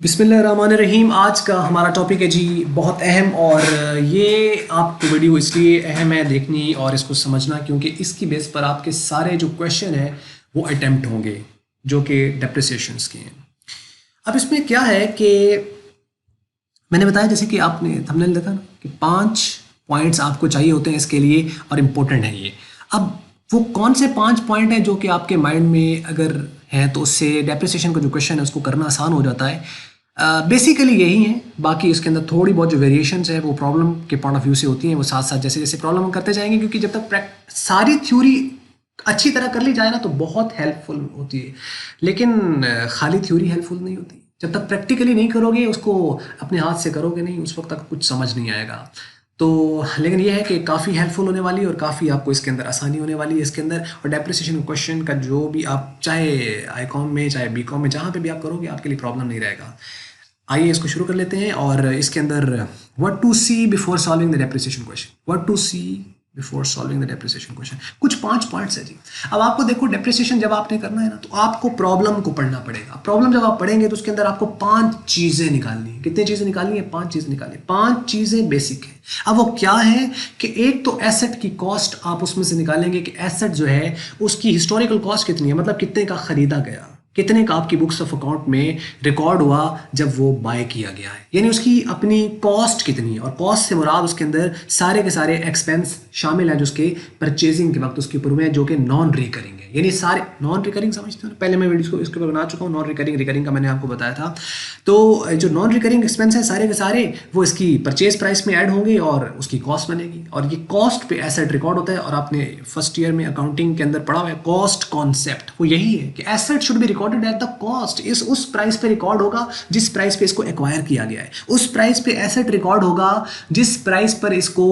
बिस्मिल्लाहिर्रहमानिर्रहीम। आज का हमारा टॉपिक है जी बहुत अहम, और ये आपको वीडियो इसलिए अहम है देखनी और इसको समझना क्योंकि इसकी बेस पर आपके सारे जो क्वेश्चन हैं वो अटेम्प्ट होंगे जो कि डेप्रिसिएशंस के हैं। अब इसमें क्या है कि मैंने बताया जैसे कि आपने थंबनेल देखा ना कि 5 पॉइंट्स आपको चाहिए होते हैं इसके लिए और इम्पोर्टेंट है ये। अब वो कौन से 5 पॉइंट हैं जो कि आपके माइंड में अगर हैं तो उससे डेप्रिसिएशन का जो क्वेश्चन है उसको करना आसान हो जाता है। बेसिकली यही है, बाकी इसके अंदर थोड़ी बहुत जो वेरिएशंस है वो प्रॉब्लम के पॉइंट ऑफ व्यू से होती हैं, वो साथ साथ जैसे जैसे प्रॉब्लम हम करते जाएंगे, क्योंकि जब तक सारी थ्योरी अच्छी तरह कर ली जाए ना तो बहुत हेल्पफुल होती है, लेकिन खाली थ्योरी हेल्पफुल नहीं होती। जब तक प्रैक्टिकली नहीं करोगे, उसको अपने हाथ से करोगे नहीं, उस वक्त तक कुछ समझ नहीं आएगा। तो लेकिन ये है कि काफ़ी हेल्पफुल होने वाली है और काफ़ी आपको इसके अंदर आसानी होने वाली है इसके अंदर। और डेप्रिसिएशन क्वेश्चन का जो भी आप चाहे आईकॉम में चाहे बीकॉम में जहाँ पे भी आप करोगे आपके लिए प्रॉब्लम नहीं रहेगा। आइए इसको शुरू कर लेते हैं। और इसके अंदर what to see before solving the depreciation question, what to see before solving the depreciation question, कुछ 5 पॉइंट्स है जी। अब आपको देखो, डेप्रिसिएशन जब आपने करना है ना तो आपको प्रॉब्लम को पढ़ना पड़ेगा। प्रॉब्लम जब आप पढ़ेंगे तो उसके अंदर आपको 5 चीजें निकालनी है। कितनी चीजें निकालनी है? 5 चीजें निकालनी है। 5 चीजें बेसिक है। अब वो क्या है कि एक तो एसेट की कॉस्ट आप उसमें से निकालेंगे कि एसेट जो है उसकी हिस्टोरिकल कॉस्ट कितनी है, मतलब कितने का खरीदा गया, कितने का आपकी बुक्स ऑफ अकाउंट में रिकॉर्ड हुआ जब वो बाय किया गया है, यानी उसकी अपनी कॉस्ट कितनी है। और कॉस्ट से मुराद उसके अंदर सारे के सारे एक्सपेंस शामिल है जो उसके परचेजिंग के वक्त उसके ऊपर हुए हैं, जो कि नॉन रिकरिंग है। यानी सारे नॉन रिकरिंग समझते हो, पहले मैं वीडियो को इसके ऊपर बना चुका हूँ। नॉन रिकरिंग रिकरिंग का मैंने आपको बताया था। तो जो नॉन रिकरिंग एक्सपेंस है सारे के सारे वो इसकी परचेज प्राइस में ऐड होंगे और उसकी कॉस्ट बनेगी। और ये कॉस्ट पे एसेट रिकॉर्ड होता है। और आपने फर्स्ट ईयर में अकाउंटिंग के अंदर पढ़ा हुआ है कॉस्ट कॉन्सेप्ट, वो यही है कि asset should be recorded at the cost. इस उस प्राइस पे रिकॉर्ड होगा जिस प्राइस पे इसको एक्वायर किया गया है, उस प्राइस पे एसेट रिकॉर्ड होगा जिस प्राइस पर इसको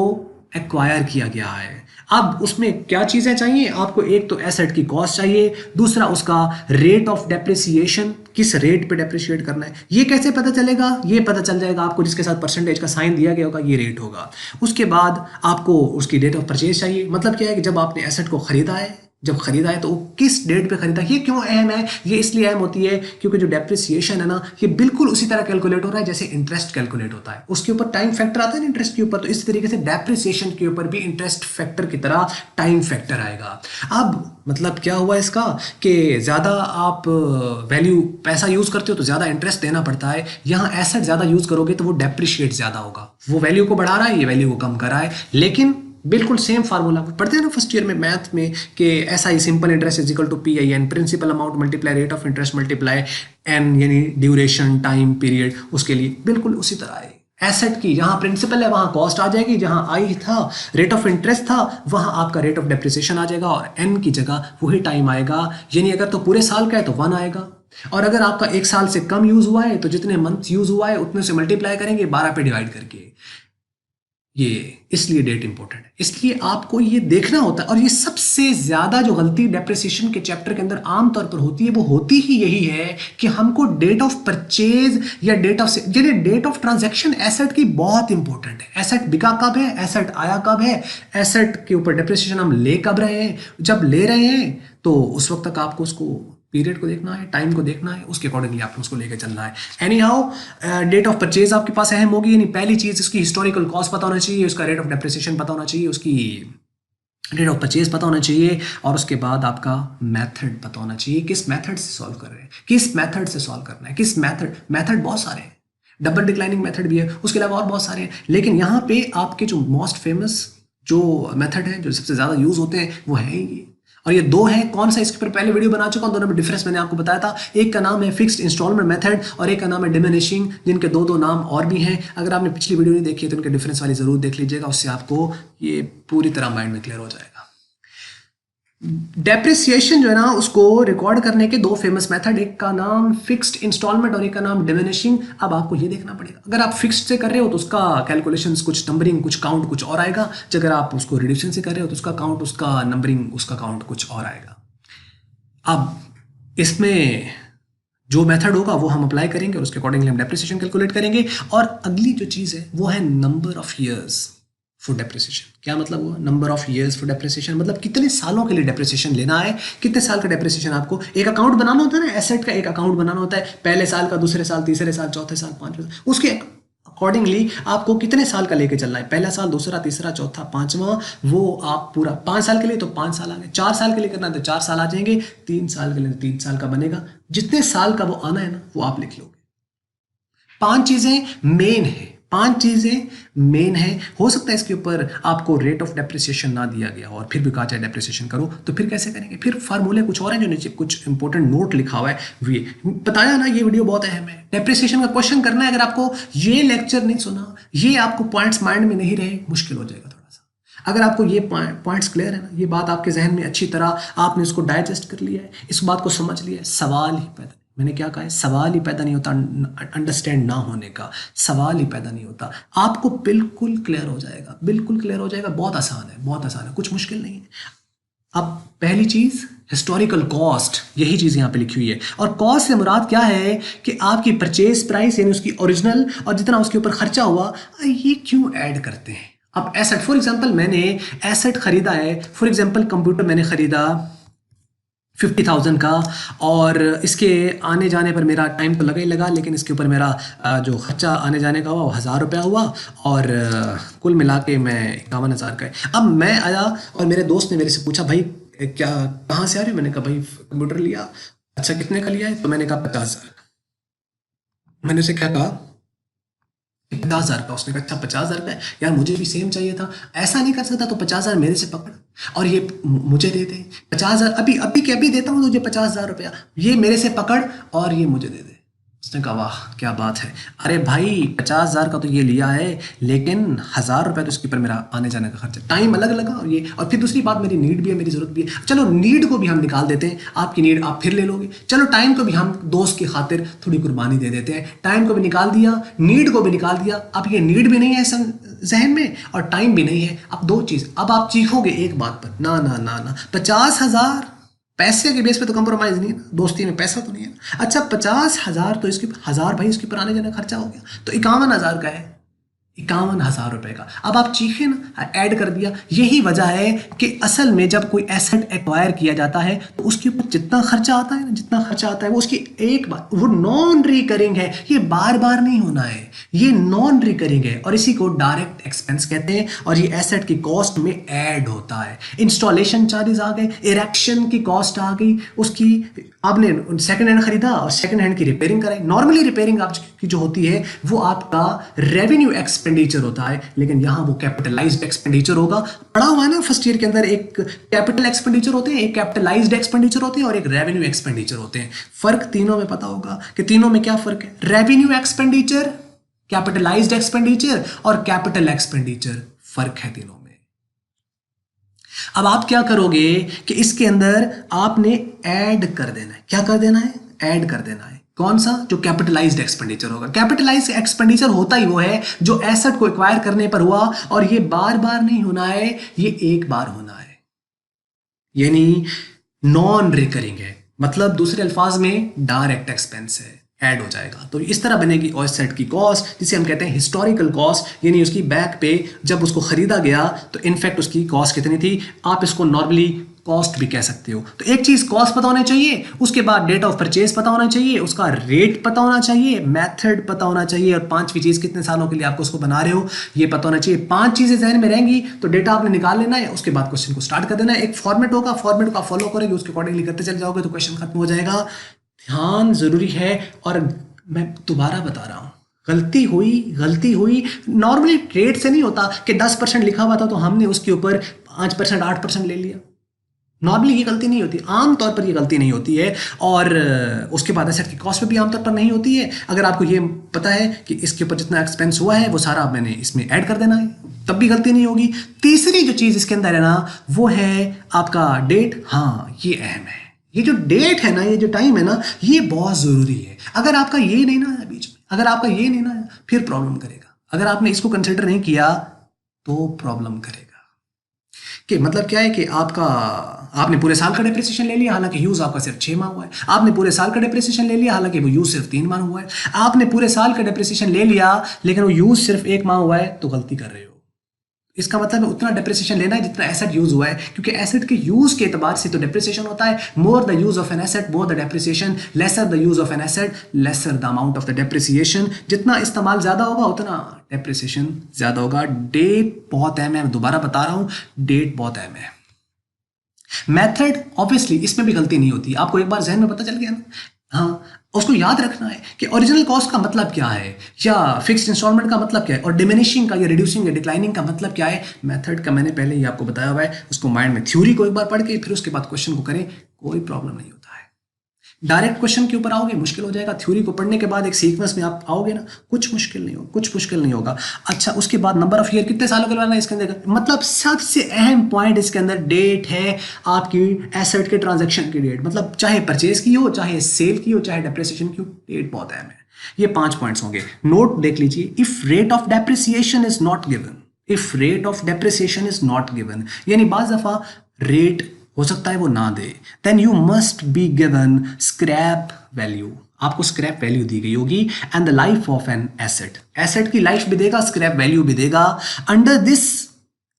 एक्वायर किया गया है। अब उसमें क्या चीजें चाहिए आपको? एक तो एसेट की कॉस्ट चाहिए, दूसरा उसका रेट ऑफ डेप्रिसिएशन, किस रेट पे डेप्रिशिएट करना है। ये कैसे पता चलेगा? ये पता चल जाएगा आपको जिसके साथ परसेंटेज का साइन दिया गया होगा, ये रेट होगा। उसके बाद आपको उसकी डेट ऑफ परचेज चाहिए, मतलब क्या है कि जब आपने एसेट को खरीदा है, जब खरीदा है तो वो किस डेट पे खरीदा। ये क्यों अहम है? ये इसलिए अहम होती है क्योंकि जो डेप्रिसिएशन है ना, ये बिल्कुल उसी तरह कैलकुलेट हो रहा है जैसे इंटरेस्ट कैलकुलेट होता है। उसके ऊपर टाइम फैक्टर आता है ना इंटरेस्ट के ऊपर, तो इस तरीके से डेप्रिसिएशन के ऊपर भी इंटरेस्ट फैक्टर की तरह टाइम फैक्टर आएगा। अब मतलब क्या हुआ इसका कि ज़्यादा आप वैल्यू पैसा यूज़ करते हो तो ज़्यादा इंटरेस्ट देना पड़ता है। यहाँ एसेट ज़्यादा यूज़ करोगे तो वो डेप्रिशिएट ज़्यादा होगा। वो वैल्यू को बढ़ा रहा है, ये वैल्यू को कम कर रहा है। लेकिन बिल्कुल सेम फार्मूला पढ़ते हैं ना फर्स्ट ईयर में मैथ में कि ऐसा ही, simple interest is equal to P I N, principal amount multiply rate of interest multiply N, यानी ड्यूरेशन टाइम पीरियड। उसके लिए बिल्कुल उसी तरह है। एसेट की जहां प्रिंसिपल है वहां कॉस्ट आ जाएगी, जहां आई था रेट ऑफ इंटरेस्ट था वहां आपका रेट ऑफ डेप्रिसिएशन आ जाएगा, और एन की जगह वही टाइम आएगा। यानी अगर तो पूरे साल का है तो 1 आएगा, और अगर आपका 1 साल से कम यूज हुआ है तो जितने मंथ यूज हुआ है उतने से मल्टीप्लाई करेंगे 12 पे डिवाइड करके। ये इसलिए डेट इंपॉर्टेंट है, इसलिए आपको ये देखना होता है। और ये सबसे ज्यादा जो गलती डेप्रिसिएशन के चैप्टर के अंदर आमतौर पर होती है वो होती ही यही है कि हमको डेट ऑफ परचेज या date of date of transaction asset की बहुत इंपॉर्टेंट है। एसेट बिका कब है, एसेट आया कब है, एसेट के ऊपर डेप्रिसिएशन हम ले कब रहे हैं। जब ले रहे हैं तो उस वक्त तक आपको उसको पीरियड को देखना है, टाइम को देखना है, उसके अकॉर्डिंगली आपको उसको लेकर चलना है। Anyhow date of purchase आपके पास अहम होगी। यानी पहली चीज उसकी हिस्टोरिकल कॉस्ट पता होना चाहिए, उसका रेट ऑफ डेप्रिसिएशन पता होना चाहिए, उसकी रेट ऑफ परचेज पता होना चाहिए, और उसके बाद आपका मेथड पता होना चाहिए। किस मेथड से सॉल्व कर रहे हैं, किस मेथड से सॉल्व करना है, किस मेथड बहुत सारे हैं, डबल डिक्लाइनिंग मेथड भी है, उसके अलावा और बहुत सारे हैं। लेकिन यहाँ पे आपके जो मोस्ट फेमस जो मेथड है, जो सबसे ज्यादा यूज होते हैं, वो है ये। और ये 2 हैं। कौन सा? इसके ऊपर पहले वीडियो बना चुका हूं, दोनों में डिफरेंस मैंने आपको बताया था। एक का नाम है फिक्स्ड इंस्टॉलमेंट मेथड और एक का नाम है डिमिनिशिंग, जिनके दो नाम और भी हैं। अगर आपने पिछली वीडियो नहीं देखी है तो उनके डिफरेंस वाली जरूर देख लीजिएगा, उससे आपको ये पूरी तरह माइंड में क्लियर हो जाएगा। डेप्रिसिएशन जो है ना, उसको रिकॉर्ड करने के 2 फेमस मेथड, एक का नाम फिक्स्ड इंस्टॉलमेंट और एक का नाम डिमिनिशिंग। अब आपको ये देखना पड़ेगा, अगर आप फिक्स्ड से कर रहे हो तो उसका कैलकुलेशंस कुछ नंबरिंग कुछ काउंट कुछ और आएगा, अगर आप उसको रिड्यूशन से कर रहे हो तो उसका काउंट उसका नंबरिंग उसका काउंट कुछ और आएगा। अब इसमें जो मेथड होगा वो हम अप्लाई करेंगे और उसके अकॉर्डिंगली हम डेप्रिसिएशन कैलकुलेट करेंगे। और अगली जो चीज है वो है number of years for depreciation. क्या मतलब हुआ? Number of years for depreciation, मतलब कितने सालों के लिए डेप्रिसिएशन लेना है, कितने साल का डेप्रिसिएशन आपको एक अकाउंट बनाना होता है ना, एसेट का एक अकाउंट बनाना होता है, पहले साल का, दूसरे साल, तीसरे साल, चौथे साल, पांचवें साल, उसके अकॉर्डिंगली आपको कितने साल का लेके चलना है, पहला साल, दूसरा, तीसरा, चौथा, पांचवा, वो आप पूरा 5 साल के लिए तो 5 साल आ गए, 4 साल के लिए करना है तो 4 साल आ जाएंगे, 3 साल के लिए तो 3 साल का बनेगा, जितने साल का वो आना है ना वो आप लिख लोगे। 5 चीजें मेन है, 5 चीजें मेन है। हो सकता है इसके ऊपर आपको रेट ऑफ डेप्रिसिएशन ना दिया गया और फिर भी कहा जाए डेप्रिसिएशन करो, तो फिर कैसे करेंगे? फिर फार्मूले कुछ और हैं जो नीचे कुछ इंपॉर्टेंट नोट लिखा हुआ है, वे बताया ना, ये वीडियो बहुत अहम है। डेप्रिसिएशन का क्वेश्चन करना है, अगर आपको ये लेक्चर नहीं सुना, ये आपको पॉइंट्स माइंड में नहीं रहे, मुश्किल हो जाएगा थोड़ा सा। अगर आपको ये पॉइंट्स क्लियर है ना, ये बात आपके जहन में अच्छी तरह आपने इसको डाइजेस्ट कर लिया है, इस बात को समझ लिया है, सवाल ही पैदा, मैंने क्या कहा है, सवाल ही पैदा नहीं होता अंडरस्टैंड ना होने का, सवाल ही पैदा नहीं होता, आपको बिल्कुल क्लियर हो जाएगा, बिल्कुल क्लियर हो जाएगा। बहुत आसान है, बहुत आसान है, कुछ मुश्किल नहीं है। अब पहली चीज हिस्टोरिकल कॉस्ट, यही चीज यहां पे लिखी हुई है, और कॉस्ट से मुराद क्या है कि आपकी परचेज प्राइस यानी उसकी ओरिजिनल और जितना उसके ऊपर खर्चा हुआ, ये क्यों ऐड करते हैं। अब एसेट, फॉर एग्जांपल मैंने एसेट खरीदा है, फॉर एग्जांपल कंप्यूटर मैंने खरीदा 50,000 का, और इसके आने जाने पर मेरा टाइम तो लगा ही लगा, लेकिन इसके ऊपर मेरा जो खर्चा आने जाने का हुआ वो 1000 रुपया हुआ, और कुल मिला के मैं 51,000 का है। अब मैं आया और मेरे दोस्त ने मेरे से पूछा, भाई क्या, कहाँ से आ रहे हो? मैंने कहा भाई कंप्यूटर लिया। अच्छा कितने का लिया है? तो मैंने कहा 50,000। मैंने उसे क्या कहा, 50,000 का। उसने कहा अच्छा 50,000 का है, यार मुझे भी सेम चाहिए था। ऐसा नहीं कर सकता, तो 50,000 मेरे से पकड़ और ये मुझे दे दे 50,000, अभी अभी के अभी देता हूँ तुझे 50,000 रुपया, ये मेरे से पकड़ और ये मुझे दे दे। उसने कहा वाह क्या बात है, अरे भाई 50,000 का तो ये लिया है, लेकिन 1,000 रुपया तो इसके ऊपर मेरा आने जाने का खर्चा, टाइम अलग लगा, और ये, और फिर दूसरी बात मेरी नीड भी है, मेरी जरूरत भी है। चलो नीड को भी हम निकाल देते हैं, आपकी नीड आप फिर ले लोगे। चलो टाइम को भी हम दोस्त की खातिर थोड़ी कुर्बानी दे देते हैं, टाइम को भी निकाल दिया, नीड को भी निकाल दिया। अब ये नीड भी नहीं है जहन में और टाइम भी नहीं है, अब दो चीज, अब आप चीखोगे एक बात पर, ना ना ना ना, 50,000 पैसे के बेस पे तो कंप्रोमाइज नहीं है ना, दोस्ती में पैसा तो नहीं है ना। अच्छा 50,000 तो इसके 1,000 भाई इसके ऊपर आने जाने खर्चा हो गया, तो 51,000 का है, 51,000 रुपए का। अब आप चीखे ना, ऐड कर दिया। यही वजह है कि असल में जब कोई एसेट एक्वायर किया जाता है तो उसके ऊपर जितना खर्चा आता है ना, जितना खर्चा आता है वो उसकी एक बार, वो नॉन रिकरिंग है, ये बार बार नहीं होना है, ये नॉन रिकरिंग है, और इसी को डायरेक्ट एक्सपेंस कहते हैं, और ये एसेट की कॉस्ट में ऐड होता है। इंस्टॉलेशन चार्जेस आ गए, इरेक्शन की कॉस्ट आ गई, उसकी आपने सेकंड हैंड खरीदा और सेकंड हैंड की रिपेयरिंग कराई। नॉर्मली रिपेयरिंग आपकी जो होती है वो आपका रेवेन्यू एक्सपेंडिचर होता है, लेकिन यहां वो कैपिटलाइज्ड एक्सपेंडिचर होगा। पढ़ा हुआ है ना फर्स्ट ईयर के अंदर, एक कैपिटल एक्सपेंडिचर होते हैं, एक कैपिटलाइज्ड एक्सपेंडिचर होते हैं और एक रेवेन्यू एक्सपेंडिचर होते हैं। फर्क तीनों में पता होगा कि तीनों में क्या फर्क है। रेवेन्यू एक्सपेंडिचर, कैपिटलाइज्ड एक्सपेंडिचर और कैपिटल एक्सपेंडिचर, फर्क है तीनों में। अब आप क्या करोगे कि इसके अंदर आपने ऐड कर देना है। क्या कर देना है? ऐड कर देना है। कौन सा? जो कैपिटलाइज्ड एक्सपेंडिचर होगा। कैपिटलाइज्ड एक्सपेंडिचर होता ही वो है जो एसेट को एक्वायर करने पर हुआ, और ये बार बार नहीं होना है, ये एक बार होना है, यानी नॉन रिकरिंग है। मतलब दूसरे अल्फाज में डायरेक्ट एक्सपेंस है, ऐड हो जाएगा। तो इस तरह बनेगी एसेट की कॉस्ट, जिसे हम कहते हैं हिस्टोरिकल कॉस्ट, यानी उसकी बैक पे जब उसको खरीदा गया तो इनफैक्ट उसकी कॉस्ट कितनी थी। आप इसको नॉर्मली कॉस्ट भी कह सकते हो। तो एक चीज कॉस्ट पता होना चाहिए, उसके बाद डेट ऑफ परचेज पता होना चाहिए, उसका रेट पता होना चाहिए, मेथड पता होना चाहिए, और पांचवी चीज कितने सालों के लिए आपको उसको बना रहे हो ये पता होना चाहिए। 5 चीजें जहन में रहेंगी तो डेटा आपने निकाल लेना है, उसके बाद क्वेश्चन को स्टार्ट कर देना है। एक फॉर्मेट होगा, फॉर्मेट को आप फॉलो करोगे, उसके अकॉर्डिंगली करते चले जाओगे तो क्वेश्चन खत्म हो जाएगा। ध्यान जरूरी है, और मैं दोबारा बता रहा हूं, गलती हुई नॉर्मली ट्रेड से नहीं होता कि 10% लिखा हुआ था तो हमने उसके ऊपर 5% 8% ले लिया। नॉर्मली ये गलती नहीं होती, आमतौर पर ये गलती नहीं होती है, और उसके बाद एसेट की कॉस्ट पे भी आमतौर पर नहीं होती है। अगर आपको ये पता है कि इसके ऊपर जितना एक्सपेंस हुआ है वो सारा मैंने इसमें ऐड कर देना है, तब भी गलती नहीं होगी। तीसरी जो चीज इसके अंदर है ना, वो है आपका डेट। हाँ ये अहम है, ये जो डेट है ना, ये जो टाइम है ना, ये बहुत जरूरी है। अगर आपका ये नहीं ना आया बीच में, अगर आपका ये नहीं ना आया, फिर प्रॉब्लम करेगा। अगर आपने इसको कंसिडर नहीं किया तो प्रॉब्लम करेगा। कि मतलब क्या है कि आपने पूरे साल का डेप्रिसिएशन ले लिया, हालांकि यूज आपका सिर्फ 6 माह हुआ है। आपने पूरे साल का डेप्रिसिएशन ले लिया, हालांकि वो यूज सिर्फ 3 माह हुआ है। आपने पूरे साल का डेप्रिसिएशन ले लिया लेकिन वो यूज सिर्फ 1 माह हुआ है, तो गलती कर रहे हो। इसका मतलब है उतना डेप्रिसिएशन लेना है जितना एसेट यूज हुआ है, क्योंकि एसेट के यूज के एतबार से तो डेप्रिसिएशन होता है। More the use of an asset more the depreciation, lesser the use of an asset lesser the amount of the depreciation. जितना इस्तेमाल ज्यादा होगा उतना डेप्रिसिएशन ज्यादा होगा। डेट बहुत अहम है, मैं दोबारा बता रहा हूं, डेट बहुत अहम है। मेथड ऑब्वियसली इसमें भी गलती नहीं होती, आपको एक बार जहन में पता चल गया ना, हाँ उसको याद रखना है कि ओरिजिनल कॉस्ट का मतलब क्या है या फिक्स्ड इंस्टॉलमेंट का मतलब क्या है और डिमिनिशिंग का या रिड्यूसिंग या डिक्लाइनिंग का मतलब क्या है। मेथड का मैंने पहले ही आपको बताया हुआ है, उसको माइंड में थ्योरी को एक बार पढ़ के फिर उसके बाद क्वेश्चन को करें, कोई प्रॉब्लम नहीं होता है। डायरेक्ट क्वेश्चन के ऊपर आओगे मुश्किल हो जाएगा, थ्योरी को पढ़ने के बाद एक सीक्वेंस में आप आओगे ना, कुछ मुश्किल नहीं होगा। अच्छा, उसके बाद नंबर ऑफ ईयर कितने सालों के लिए है इसके अंदर, मतलब सबसे अहम पॉइंट इसके अंदर डेट है, आपकी एसेट के ट्रांजैक्शन की डेट, मतलब चाहे परचेज की हो, चाहे सेल की हो, चाहे डेप्रिसिएशन की हो, डेट बहुत अहम है। ये 5 पॉइंट्स होंगे, नोट देख लीजिए। If rate of depreciation is not given, if rate of depreciation is not given, यानी बाज़ दफा रेट हो सकता है वो ना दे, then you must be given scrap value, आपको स्क्रैप वैल्यू दी गई होगी, and the life of an asset, asset की लाइफ भी देगा, स्क्रैप वैल्यू भी देगा। Under this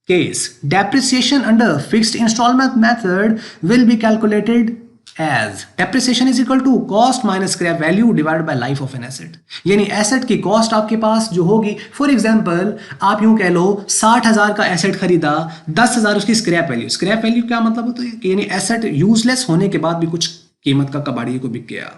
case depreciation under fixed instalment method will be calculated as depreciation is equal to cost minus scrap value divided by life of an asset. यानी asset की cost आपके पास जो होगी, फॉर एग्जांपल आप यूं कह लो 60,000 का एसेट खरीदा, 10,000 उसकी स्क्रैप वैल्यू। स्क्रैप वैल्यू क्या मतलब होता है कि यानी एसेट यूजलेस होने के बाद भी कुछ कीमत का कबाड़ी को बिक गया।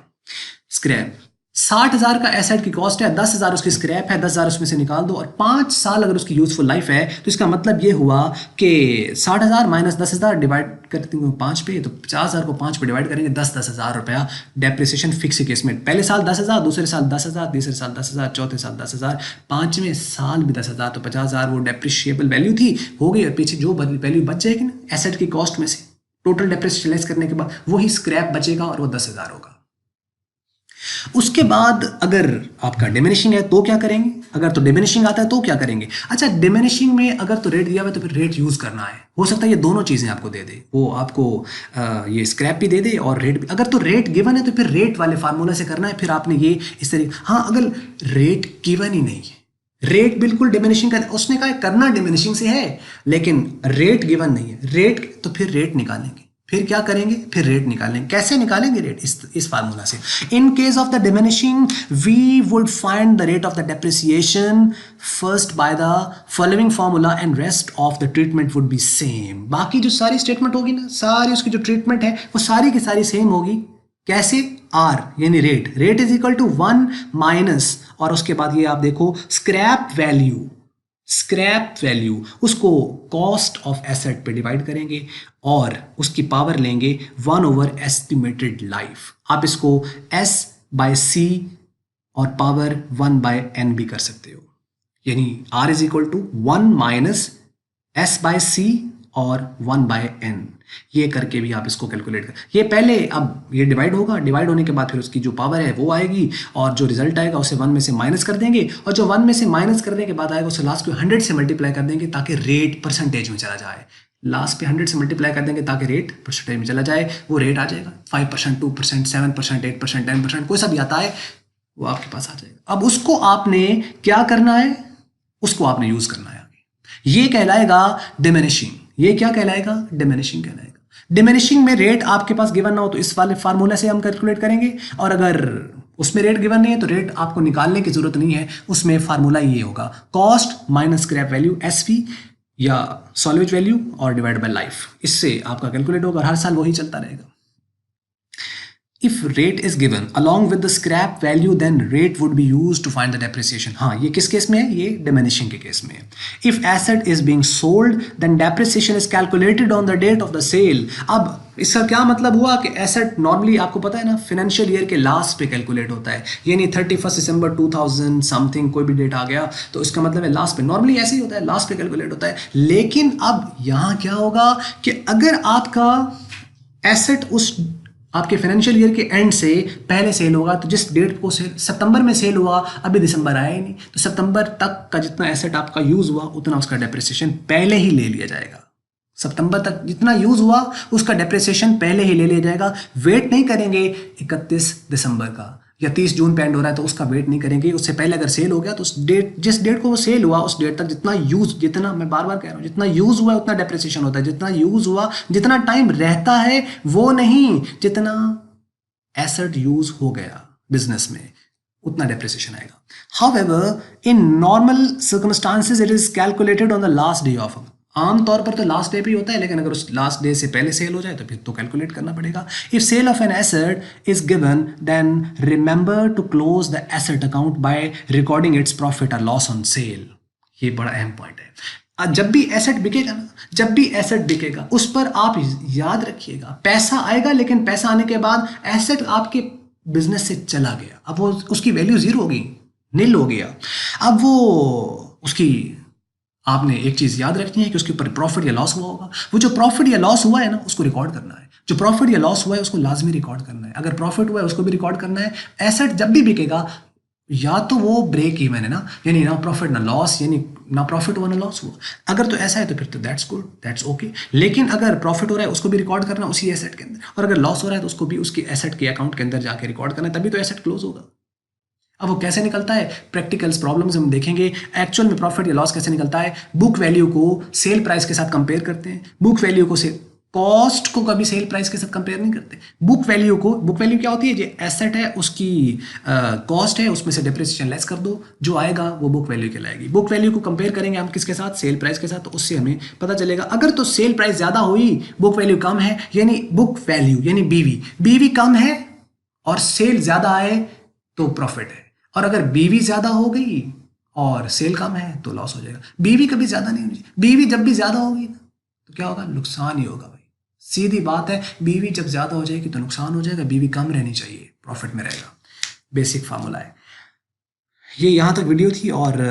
स्क्रैप 60,000 का एसेट की कॉस्ट है, 10,000 उसकी स्क्रैप है, 10,000 उसमें से निकाल दो और 5 साल अगर उसकी यूजफुल लाइफ है तो इसका मतलब ये हुआ कि 60,000 माइनस 10,000 डिवाइड करते हुए 5 पे, तो 50,000 को 5 पे डिवाइड करेंगे, 10,000 रुपया डेप्रिसिएशन फिक्स केस में। पहले साल 10,000, दूसरे साल 10,000, तीसरे साल 10,000, चौथे साल 10,000, पांचवें साल भी 10,000, तो 50,000 वो डेप्रिशिएबल वैल्यू थी, हो गई। और पीछे जो वैल्यू बच जाएगी ना एसेट की कॉस्ट में से टोटल डेप्रिसिएशन लेस करने के बाद वही स्क्रैप बचेगा और वो 10,000 होगा। उसके बाद अगर आपका डिमिनिशिंग है तो क्या करेंगे, अगर तो डिमिनिशिंग आता है तो क्या करेंगे। अच्छा, डिमिनिशिंग में अगर तो रेट दिया हुआ है तो फिर रेट यूज करना है, हो सकता है ये दोनों चीजें आपको दे दे, वो आपको ये स्क्रैप भी दे दे और रेट भी। अगर तो रेट गिवन है तो फिर रेट वाले फार्मूला से करना है, फिर आपने ये इस तरीके। हाँ, अगर रेट गिवन ही नहीं है, रेट बिल्कुल डिमिनिशिंग कर, उसने कहा करना डिमिनिशिंग से है लेकिन रेट गिवन नहीं है, रेट तो फिर रेट निकालेंगे, फिर क्या करेंगे, फिर रेट निकालेंगे। कैसे निकालेंगे रेट, इस फार्मूला से। In case of the diminishing we would find the rate of the depreciation first by the following formula and rest of the treatment would be same. बाकी जो सारी स्टेटमेंट होगी ना, सारी उसकी जो ट्रीटमेंट है वो सारी की सारी सेम होगी। कैसे, आर यानी rate is equal to 1 minus और उसके बाद ये आप देखो स्क्रैप वैल्यू उसको कॉस्ट ऑफ एसेट पे डिवाइड करेंगे और उसकी पावर लेंगे 1 ओवर एस्टिमेटेड लाइफ। आप इसको s बाय c और पावर 1 बाय n भी कर सकते हो, यानी r is equal to 1 minus s by c और 1 बाय n। ये करके भी आप इसको कैलकुलेट कर, ये पहले अब ये डिवाइड होगा, डिवाइड होने के बाद फिर उसकी जो पावर है वो आएगी और जो रिजल्ट आएगा उसे 1 में से माइनस कर देंगे और जो 1 में से माइनस करने के बाद आएगा उसे लास्ट को 100 से मल्टीप्लाई कर देंगे ताकि रेट परसेंटेज में चला जाए। लास्ट पे 100 से मल्टीप्लाई कर देंगे ताकि रेट परसेंटेज में चला जाए। वो रेट आ जाएगा 5%, 2%, 7%, 8%, 10%, कोई सा भी आता है वो आपके पास आ जाएगा। अब उसको आपने क्या करना है, उसको आपने यूज करना है आगे। ये कहलाएगा डिमिनिशिंग। ये क्या कहलाएगा, डिमिनिशिंग कहलाएगा। डिमिनिशिंग में रेट आपके पास गिवन ना हो तो इस वाले फार्मूला से हम कैलकुलेट करेंगे, और अगर उसमें रेट गिवन नहीं है तो रेट आपको निकालने की जरूरत नहीं है, उसमें फार्मूला ये होगा cost minus scrap value SV या सॉल्वेज वैल्यू और डिवाइड बाय लाइफ। इससे आपका कैलकुलेट होगा, हर साल वही चलता रहेगा। If rate is given along with the scrap value, then rate would be used to find the depreciation. हाँ, ये किस केस में है, ये diminishing के केस में है। If asset is being sold, then depreciation is calculated on the date of the sale. अब इसका क्या मतलब हुआ कि एसेट नॉर्मली आपको पता है ना फाइनेंशियल ईयर के लास्ट पे कैलकुलेट होता है, यानी 31 दिसंबर 2000 समथिंग कोई भी डेट आ गया तो इसका मतलब है लास्ट पे, नॉर्मली ऐसे ही होता है, लास्ट पे कैलकुलेट होता है। लेकिन अब यहाँ क्या होगा कि अगर आपका एसेट उस आपके फाइनेंशियल ईयर के एंड से पहले सेल होगा तो जिस डेट को सेल सितंबर में सेल हुआ, अभी दिसंबर आया ही नहीं, तो सितंबर तक का जितना एसेट आपका यूज हुआ उतना उसका डेप्रिसिएशन पहले ही ले लिया जाएगा। सितंबर तक जितना यूज हुआ उसका डेप्रिसिएशन पहले ही ले लिया जाएगा। वेट नहीं करेंगे 31 दिसंबर का या 30 जून पे एंड हो रहा है तो उसका वेट नहीं करेंगे, उससे पहले अगर सेल हो गया तो उस डेट, जिस डेट को वो सेल हुआ उस डेट तक जितना यूज, जितना मैं बार बार कह रहा हूँ, जितना यूज हुआ है उतना डेप्रिसिएशन होता है, जितना यूज हुआ, जितना टाइम रहता है वो नहीं, जितना एसेट यूज हो गया बिजनेस में उतना डेप्रिसिएशन आएगा। However in normal circumstances it is calculated on the last day of, आमतौर पर तो लास्ट डे पे ही होता है, लेकिन अगर उस लास्ट डे से पहले सेल हो जाए तो फिर तो कैलकुलेट करना पड़ेगा। If sale of an asset is given then remember to close the asset account by recording its profit और लॉस ऑन सेल। ये बड़ा अहम पॉइंट है। जब भी एसेट बिकेगा ना, जब भी एसेट बिकेगा उस पर आप याद रखिएगा पैसा आएगा, लेकिन पैसा आने के बाद एसेट आपके बिजनेस से चला गया, अब वो उसकी वैल्यू जीरो हो गई, नील हो गया। अब वो उसकी आपने एक चीज याद रखनी है कि उसके ऊपर प्रॉफिट या लॉस हुआ होगा, वो जो प्रॉफिट या लॉस हुआ है ना उसको रिकॉर्ड करना है, जो प्रॉफिट या लॉस हुआ है उसको लाजमी रिकॉर्ड करना है, अगर प्रॉफिट हुआ है उसको भी रिकॉर्ड करना है। एसेट जब भी बिकेगा या तो वो ब्रेक इवन है ना, यानी ना प्रॉफिट ना लॉस, यानी ना प्रॉफिट हुआ ना लॉस हुआ, अगर तो ऐसा है तो फिर तो दैट्स गुड, दैट्स ओके। लेकिन अगर प्रॉफिट हो रहा है उसको भी रिकॉर्ड करना उसी एसेट के अंदर, और अगर लॉस हो रहा है तो उसको भी उसकी एसेट के अकाउंट के अंदर जाके रिकॉर्ड करना है, तभी तो एसेट क्लोज होगा। अब वो कैसे निकलता है, प्रैक्टिकल्स प्रॉब्लम्स हम देखेंगे। एक्चुअल में प्रॉफिट या लॉस कैसे निकलता है, बुक वैल्यू को सेल प्राइस के साथ कंपेयर करते हैं, बुक वैल्यू को से कॉस्ट को कभी सेल प्राइस के साथ कंपेयर नहीं करते। बुक वैल्यू को, बुक वैल्यू क्या होती है, जो एसेट है उसकी कॉस्ट है उसमें से डिप्रिसिएशन लेस कर दो, जो आएगा वो बुक वैल्यू कहलाएगी। बुक वैल्यू को कंपेयर करेंगे हम किसके साथ, सेल प्राइस के साथ, तो उससे हमें पता चलेगा अगर तो सेल प्राइस ज्यादा हुई बुक वैल्यू कम है, यानी बुक वैल्यू यानी बीवी, बीवी कम है और सेल ज्यादा आए तो प्रॉफिट है, और अगर बीवी ज्यादा हो गई और सेल कम है तो लॉस हो जाएगा। बीवी कभी ज्यादा नहीं होनी चाहिए, बीवी जब भी ज्यादा होगी ना तो क्या होगा, नुकसान ही होगा भाई, सीधी बात है। बीवी जब ज्यादा हो जाएगी तो नुकसान हो जाएगा, बीवी कम रहनी चाहिए, प्रॉफिट में रहेगा। बेसिक फार्मूला है ये। यहाँ तक वीडियो थी और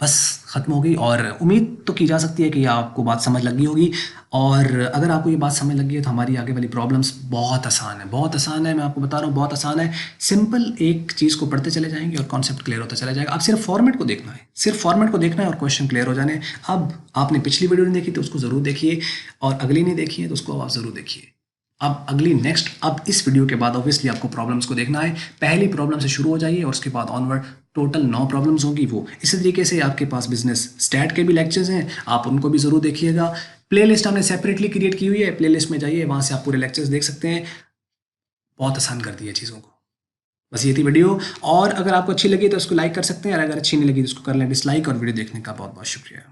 बस ख़त्म हो गई, और उम्मीद तो की जा सकती है कि आपको बात समझ लगी होगी। और अगर आपको ये बात समझ लगी है तो हमारी आगे वाली प्रॉब्लम्स बहुत आसान है, बहुत आसान है, मैं आपको बता रहा हूँ बहुत आसान है। सिंपल एक चीज़ को पढ़ते चले जाएंगे और कॉन्सेप्ट क्लियर होता चला जाएगा। अब सिर्फ फॉर्मेट को देखना है, सिर्फ फॉर्मेट को देखना है और क्वेश्चन क्लियर हो जाने। अब आपने पिछली वीडियो नहीं देखी तो उसको ज़रूर देखिए, और अगली नहीं देखी है तो उसको आप ज़रूर देखिए। अब अगली नेक्स्ट, अब इस वीडियो के बाद ऑब्वियसली आपको प्रॉब्लम्स को देखना है। पहली प्रॉब्लम से शुरू हो जाइए और उसके बाद ऑनवर्ड टोटल 9 प्रॉब्लम्स होंगी। वो इसी तरीके से आपके पास बिजनेस स्टैट के भी लेक्चर्स हैं, आप उनको भी ज़रूर देखिएगा। प्लेलिस्ट हमने सेपरेटली क्रिएट की हुई है, प्लेलिस्ट में जाइए, वहाँ से आप पूरे लेक्चर्स देख सकते हैं। बहुत आसान कर दिया चीज़ों को। बस ये थी वीडियो, और अगर आपको अच्छी लगी तो उसको लाइक कर सकते हैं, और अगर अच्छी नहीं लगी तो उसको कर लें डिसलाइक। और वीडियो देखने का बहुत बहुत शुक्रिया।